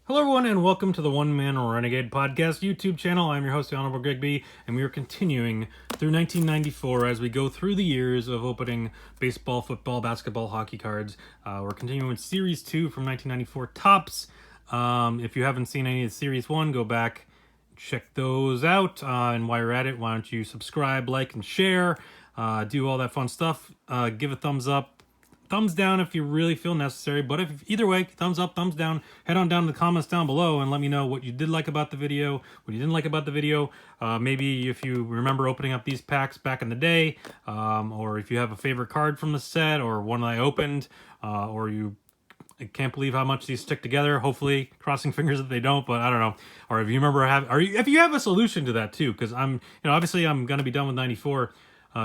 Hello, everyone, and welcome to the One Man Renegade Podcast YouTube channel. I'm your host, the Honorable Greg B., and we are continuing through 1994 as we go through the years of opening baseball, football, basketball, hockey cards. We're continuing with Series 2 from 1994 Topps. If you haven't seen any of Series 1, go back, check those out. And while you're at it, why don't you subscribe, like, and share, do all that fun stuff. Give a thumbs up. Thumbs down if you really feel necessary, but if either way, thumbs up, thumbs down, head on down to the comments down below and let me know what you did like about the video, what you didn't like about the video. Maybe if you remember opening up these packs back in the day, or if you have a favorite card from the set or one that I opened, or I can't believe how much these stick together. Hopefully, crossing fingers that they don't, but I don't know. Or if you remember if you have a solution to that too, because obviously I'm gonna be done with 94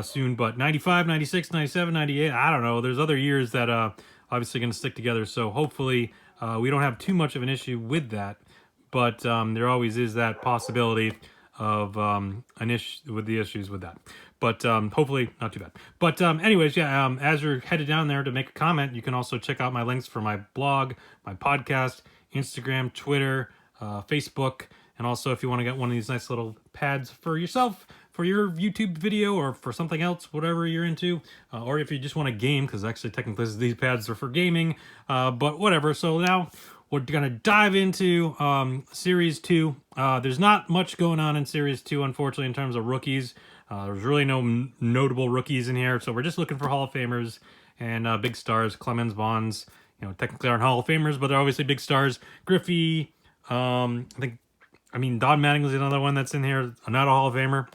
soon, but 95, 96, 97, 98, I don't know. There's other years that obviously going to stick together, so hopefully we don't have too much of an issue with that, but there always is that possibility of an issue with the issues with that, but hopefully not too bad. But anyways, yeah, as you're headed down there to make a comment, you can also check out my links for my blog, my podcast, Instagram, Twitter, Facebook, and also if you want to get one of these nice little pads for yourself, for your YouTube video or for something else, whatever you're into, or if you just want to game, because actually technically these pads are for gaming, but whatever. So now we're going to dive into Series 2. There's not much going on in Series 2, unfortunately, in terms of rookies. There's really no notable rookies in here, so we're just looking for Hall of Famers and big stars. Clemens, Bonds, technically aren't Hall of Famers, but they're obviously big stars. Griffey, Don Mattingly's another one that's in here, not a Hall of Famer,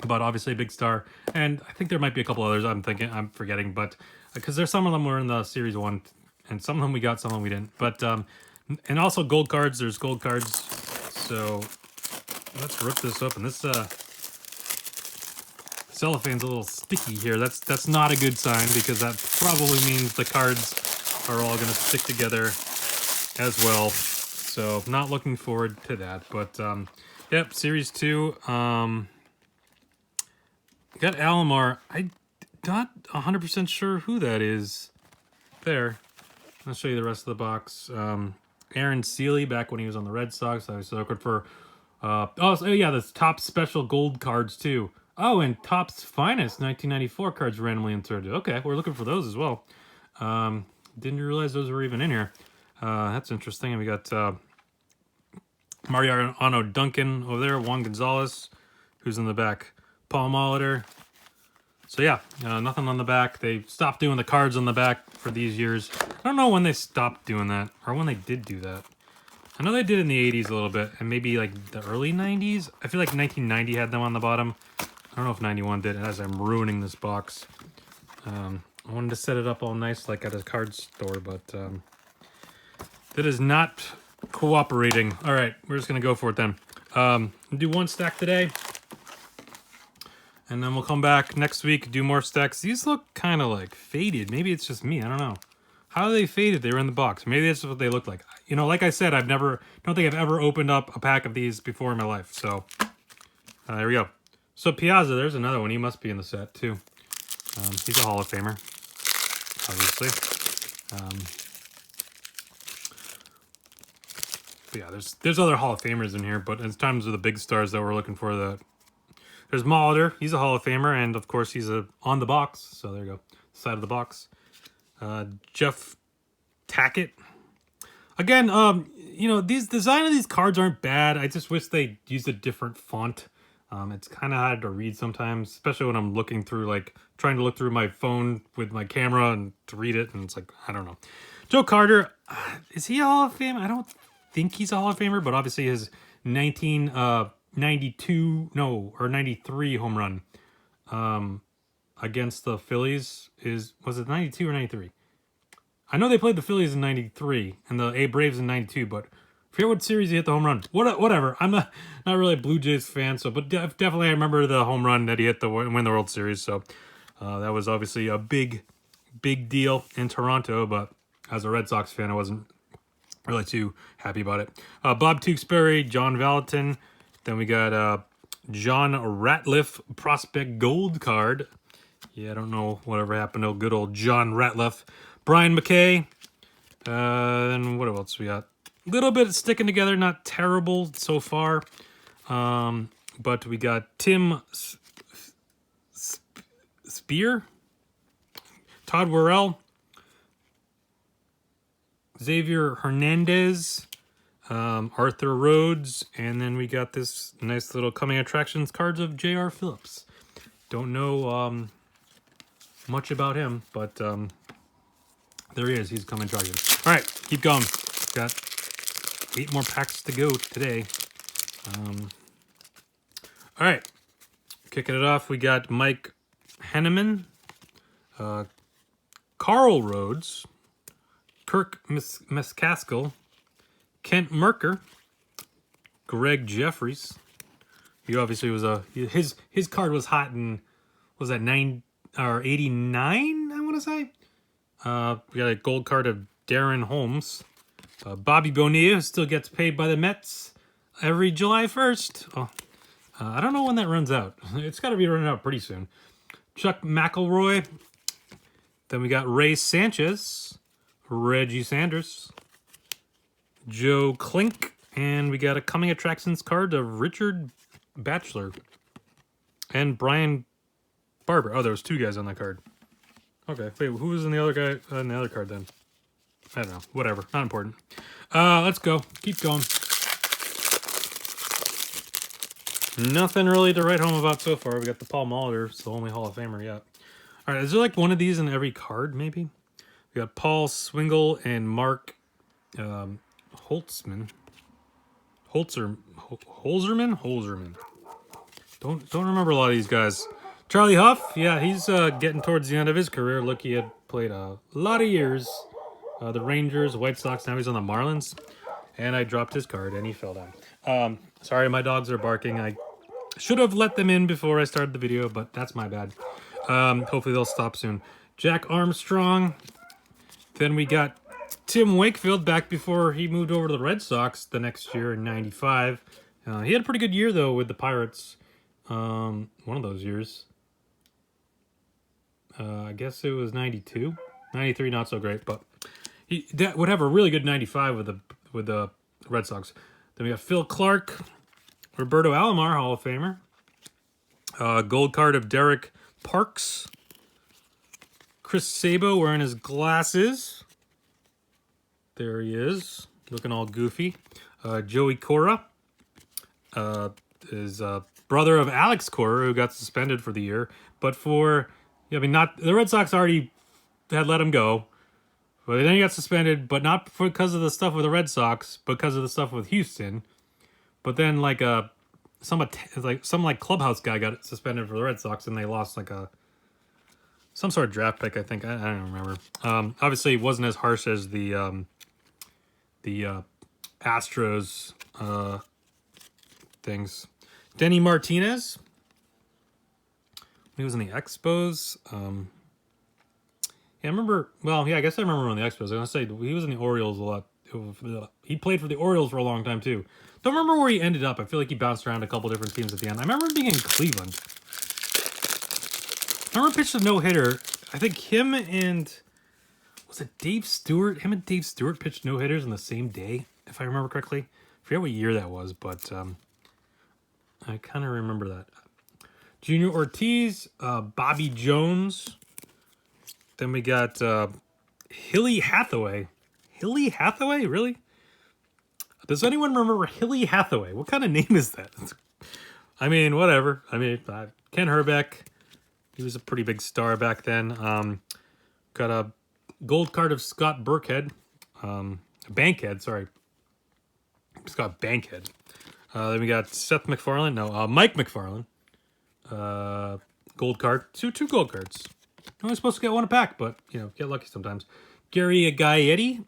but obviously a big star. And I think there might be a couple others I'm forgetting, but because there's some of them were in the Series 1, and some of them we got, some of them we didn't. But and also gold cards. There's gold cards. So let's rip this open. This cellophane's a little sticky here. That's not a good sign, because that probably means the cards are all going to stick together as well. So not looking forward to that. But yep, Series 2. Got Alomar. I'm not 100% sure who that is. There. I'll show you the rest of the box. Aaron Seeley, back when he was on the Red Sox. I was looking for... the Topps special gold cards, too. Oh, and Topps Finest 1994 cards randomly inserted. Okay, we're looking for those as well. Didn't realize those were even in here. That's interesting. And we got Mariano Duncan over there. Juan Gonzalez, who's in the back. Paul Molitor. So yeah, nothing on the back. They stopped doing the cards on the back for these years. I don't know when they stopped doing that, or when they did do that. I know they did in the 80s a little bit, and maybe like the early 90s. I feel like 1990 had them on the bottom. I don't know if 91 did, as I'm ruining this box. I wanted to set it up all nice like at a card store, but that is not cooperating. All right, we're just going to go for it then. Do one stack today. And then we'll come back next week, do more stacks. These look kind of like faded. Maybe it's just me. I don't know. How are they faded? They were in the box. Maybe that's what they look like. Like I said, don't think I've ever opened up a pack of these before in my life. So there we go. So Piazza, there's another one. He must be in the set too. He's a Hall of Famer, obviously. But yeah, there's other Hall of Famers in here, but in terms of the big stars that we're looking for, there's Molitor. He's a Hall of Famer, and of course he's on the box. So there you go, side of the box. Jeff Tackett. Again, these design of these cards aren't bad. I just wish they used a different font. It's kind of hard to read sometimes, especially when I'm looking through, trying to look through my phone with my camera and to read it, and it's like, I don't know. Joe Carter, is he a Hall of Fame? I don't think he's a Hall of Famer, but obviously his 93 home run against the Phillies was it 92 or 93? I know they played the Phillies in 93 and the Braves in 92, but I forget what series he hit the home run. Whatever. I'm not really a Blue Jays fan, but definitely I remember the home run that he hit to win the World Series. So that was obviously a big deal in Toronto, but as a Red Sox fan, I wasn't really too happy about it. Bob Tewksbury, John Valentin. Then we got John Ratliff prospect gold card. Yeah, I don't know whatever happened to good old John Ratliff. Brian McKay. Then what else we got? little bit sticking together, not terrible so far. But we got Tim Spear, Todd Worrell, Xavier Hernandez, Arthur Rhodes, and then we got this nice little coming attractions cards of J.R. Phillips. Don't know much about him, but there he is. He's coming attractions. All right, keep going. Got 8 more packs to go today. All right, kicking it off, we got Mike Henneman, Carl Rhodes, Kirk Meskaskil, Kent Merker, Greg Jeffries. He obviously was his card was hot in, was that 9 or 89? I want to say. We got a gold card of Darren Holmes. Bobby Bonilla still gets paid by the Mets every July 1st. Oh, I don't know when that runs out. It's got to be running out pretty soon. Chuck McElroy. Then we got Ray Sanchez, Reggie Sanders, Joe Klink, and we got a coming attractions card of Richard Batchelor and Brian Barber. Oh, there was 2 guys on that card. Okay, wait, who was in the other guy on the other card then? I don't know. Whatever, not important. Let's go. Keep going. Nothing really to write home about so far. We got the Paul Molitor, it's the only Hall of Famer yet. All right, is there like one of these in every card, maybe? We got Paul Swingle and Mark Holzerman. Don't remember a lot of these guys. Charlie Huff, yeah, he's getting towards the end of his career. Look, he had played a lot of years. The Rangers, White Sox, now he's on the Marlins. And I dropped his card and he fell down. Sorry, my dogs are barking. I should have let them in before I started the video, but that's my bad. Hopefully they'll stop soon. Jack Armstrong. Then we got Tim Wakefield back before he moved over to the Red Sox the next year in 95. He had a pretty good year, though, with the Pirates. One of those years. I guess it was 92. 93, not so great, but he would have a really good 95 with the Red Sox. Then we got Phil Clark, Roberto Alomar, Hall of Famer. Gold card of Derek Parks. Chris Sabo wearing his glasses. There he is, looking all goofy. Joey Cora is brother of Alex Cora, who got suspended for the year. But not the Red Sox already had let him go. But then he got suspended, but not because of the stuff with the Red Sox, because of the stuff with Houston. But then some clubhouse guy got suspended for the Red Sox, and they lost some sort of draft pick, I think. I don't remember. Obviously, it wasn't as harsh as the Astros things. Denny Martinez. He was in the Expos. Yeah, I remember. Well, yeah, I guess I remember on the Expos. I was gonna say he was in the Orioles a lot. He played for the Orioles for a long time too. Don't remember where he ended up. I feel like he bounced around a couple different teams at the end. I remember him being in Cleveland. I remember pitched a no-hitter. I think him and... Was it Dave Stewart? Him and Dave Stewart pitched no-hitters on the same day, if I remember correctly. I forget what year that was, but I kind of remember that. Junior Ortiz, Bobby Jones. Then we got Hilly Hathaway. Hilly Hathaway? Really? Does anyone remember Hilly Hathaway? What kind of name is that? I mean, whatever. I mean, Ken Herbeck. He was a pretty big star back then. Got a gold card of Scott Burkhead. Bankhead, sorry. Scott Bankhead. Then we got Seth MacFarlane. No, Mike McFarlane. Gold card. Two gold cards. Only supposed to get one a pack, but, get lucky sometimes. Gary Gaetti.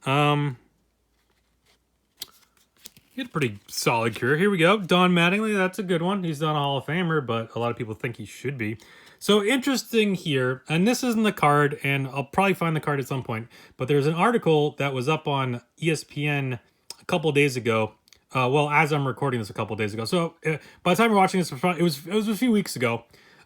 He had a pretty solid career. Here we go. Don Mattingly. That's a good one. He's not a Hall of Famer, but a lot of people think he should be. So interesting here, and this isn't the card, and I'll probably find the card at some point, but there's an article that was up on ESPN a couple of days ago. As I'm recording this a couple of days ago. So by the time we're watching this, it was a few weeks ago.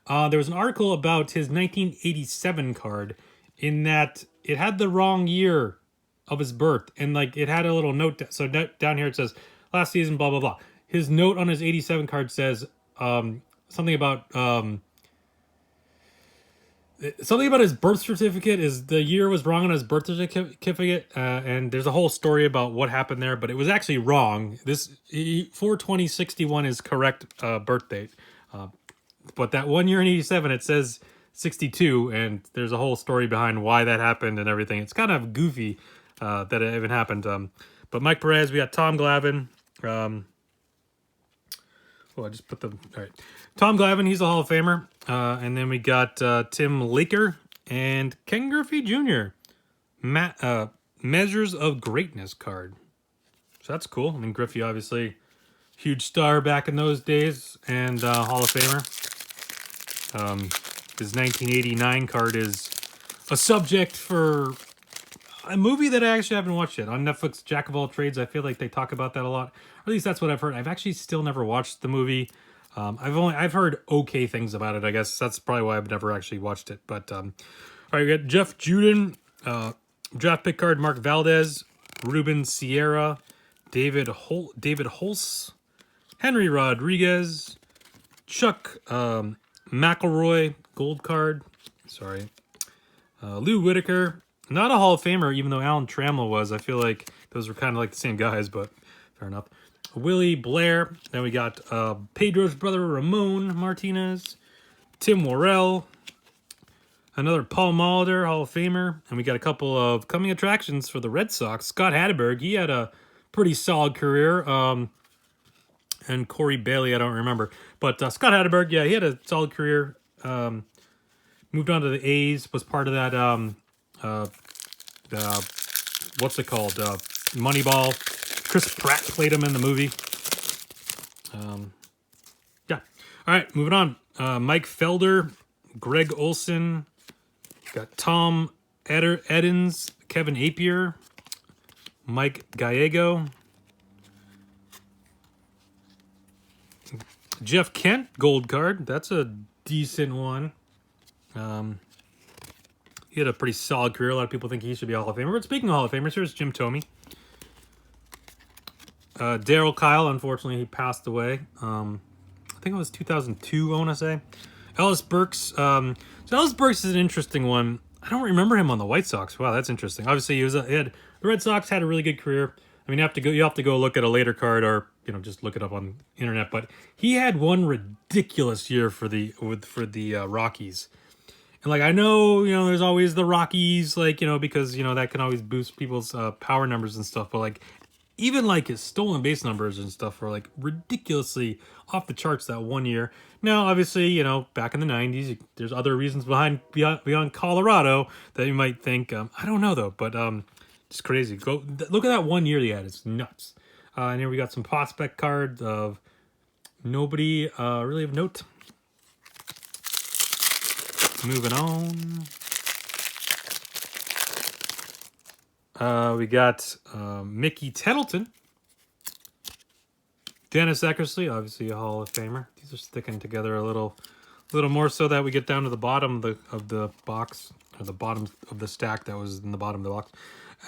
There was an article about his 1987 card in that it had the wrong year of his birth, and like it had a little note. So down here it says last season, blah blah blah. His note on his 87 card says something about his birth certificate. Is the year was wrong on his birth certificate, and there's a whole story about what happened there, but it was actually wrong. This 4/20/61 is correct birth date, but that 1 year in 87 it says 62, and there's a whole story behind why that happened and everything. It's kind of goofy that it even happened. But Mike Perez, we got Tom Glavine. I just put them. All right. Tom Glavine, he's a Hall of Famer. And then we got Tim Laker and Ken Griffey Jr. Measures of Greatness card. So that's cool. I mean, Griffey, obviously, huge star back in those days and Hall of Famer. His 1989 card is a subject for a movie that I actually haven't watched yet. On Netflix, Jack of All Trades, I feel like they talk about that a lot. Or at least that's what I've heard. I've actually still never watched the movie. I've heard okay things about it. I guess that's probably why I've never actually watched it. But all right, we got Jeff Juden, draft pick card, Mark Valdez, Ruben Sierra, David Holtz, Henry Rodriguez, Chuck McElroy, gold card. Sorry, Lou Whitaker. Not a Hall of Famer, even though Alan Trammell was. I feel like those were kind of like the same guys, but fair enough. Willie Blair. Then we got Pedro's brother, Ramon Martinez. Tim Worrell. Another Paul Molitor, Hall of Famer. And we got a couple of coming attractions for the Red Sox. Scott Hatterberg, he had a pretty solid career. And Corey Bailey, I don't remember. But Scott Hatterberg, yeah, he had a solid career. Moved on to the A's, was part of that... what's it called? Moneyball. Chris Pratt played him in the movie. Yeah. All right, moving on. Mike Felder, Greg Olson, got Tom Edens, Kevin Apier, Mike Gallego, Jeff Kent, gold card. That's a decent one. He had a pretty solid career. A lot of people think he should be a Hall of Famer. But speaking of Hall of Famers, here's Jim Thome. Daryl Kyle, unfortunately, he passed away. I think it was 2002, I want to say. Ellis Brooks. So Ellis Brooks is an interesting one. I don't remember him on the White Sox. Wow, that's interesting. Obviously, the Red Sox had a really good career. I mean, you have to go look at a later card, or just look it up on the internet. But he had one ridiculous year for the Rockies. And like, I know, there's always the Rockies, like, because, that can always boost people's power numbers and stuff. But like, even like his stolen base numbers and stuff were like ridiculously off the charts that 1 year. Now, obviously, back in the 90s, there's other reasons beyond Colorado that you might think. I don't know though, but just crazy. Go look at that 1 year he had. It's nuts. And here we got some prospect cards of nobody really of note. Moving on. We got Mickey Templeton. Dennis Eckersley, obviously a Hall of Famer. These are sticking together a little more so that we get down to the bottom of the box, or the bottom of the stack that was in the bottom of the box.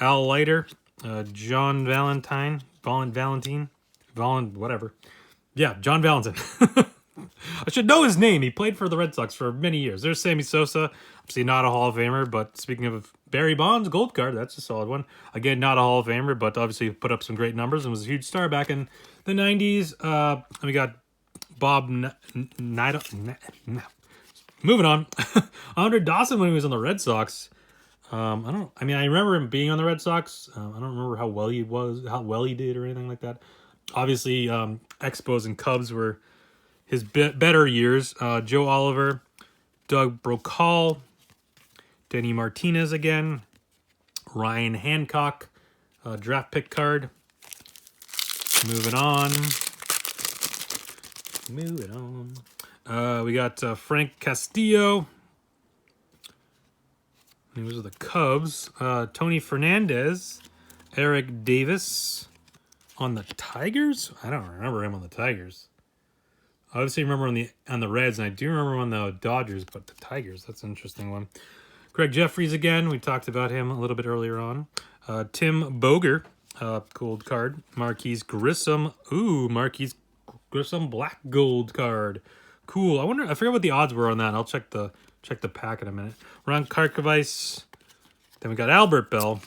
Al Leiter, John Valentine, whatever. Yeah, John Valentin. I should know his name. He played for the Red Sox for many years. There's Sammy Sosa. Obviously not a Hall of Famer, but speaking of Barry Bonds, gold card, that's a solid one. Again, not a Hall of Famer, but obviously put up some great numbers and was a huge star back in the 90s. We got Bob Moving on. Andre Dawson when he was on the Red Sox. I remember him being on the Red Sox. I don't remember how well he did or anything like that. Obviously, Expos and Cubs were his better years. Joe Oliver, Doug Brokaw, Denny Martinez again, Ryan Hancock, draft pick card. Moving on. We got Frank Castillo. He was with the Cubs. Tony Fernandez, Eric Davis on the Tigers. I don't remember him on the Tigers. I obviously remember on the Reds, and I do remember on the Dodgers, but the Tigers, that's an interesting one. Greg Jeffries again. We talked about him a little bit earlier on. Tim Boger, gold card. Marquise Grissom. Ooh, Marquise Grissom black gold card. Cool. I forget what the odds were on that. I'll check the pack in a minute. Ron Karkovice. Then we got Albert Bell.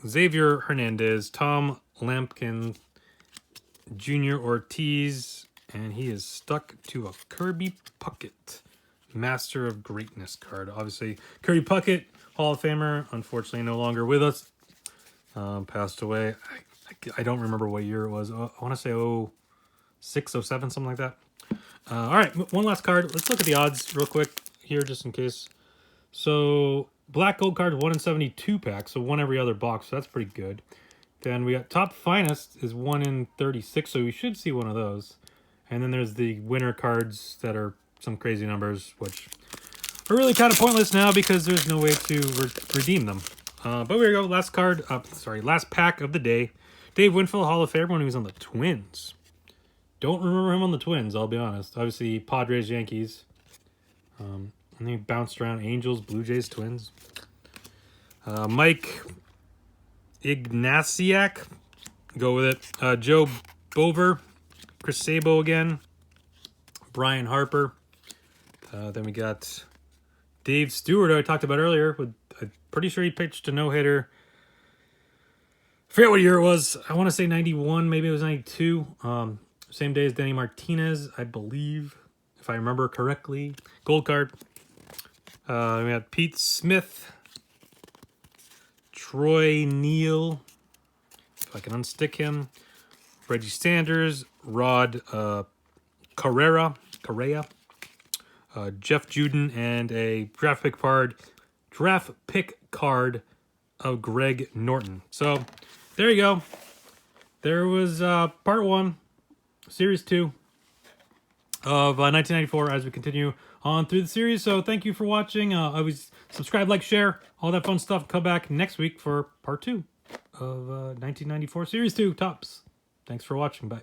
Xavier Hernandez. Tom Lampkin. Junior Ortiz. And he is stuck to a Kirby Puckett. Master of Greatness card. Obviously, Kirby Puckett, Hall of Famer. Unfortunately, no longer with us. Passed away. I don't remember what year it was. I want to say 06, 07, something like that. All right, one last card. Let's look at the odds real quick here, just in case. So, black gold card, 1 in 72 pack, so one every other box, so that's pretty good. Then we got top finest is 1 in 36, so we should see one of those. And then there's the winner cards that are some crazy numbers, which are really kind of pointless now because there's no way to redeem them. But here we go, last card, last pack of the day. Dave Winfield, Hall of Fame when he was on the Twins. Don't remember him on the Twins, I'll be honest. Obviously, Padres, Yankees. And he bounced around Angels, Blue Jays, Twins. Mike Ignatiak. Go with it. Joe Bover. Chris Sabo again. Brian Harper. Then we got Dave Stewart, who I talked about earlier. I'm pretty sure he pitched a no-hitter. Forget what year it was. I want to say 91, maybe it was 92. Same day as Danny Martinez, I believe, if I remember correctly. Gold card. We got Pete Smith. Troy Neal. If I can unstick him. Reggie Sanders. Rod Correa. Jeff Juden. And a draft pick card of Greg Norton. So, there you go. There was part 1, series 2 of 1994 as we continue on through the series. So thank you for watching. Always subscribe, like, share, all that fun stuff. Come back next week for part 2 of 1994 series 2 tops. Thanks for watching. Bye.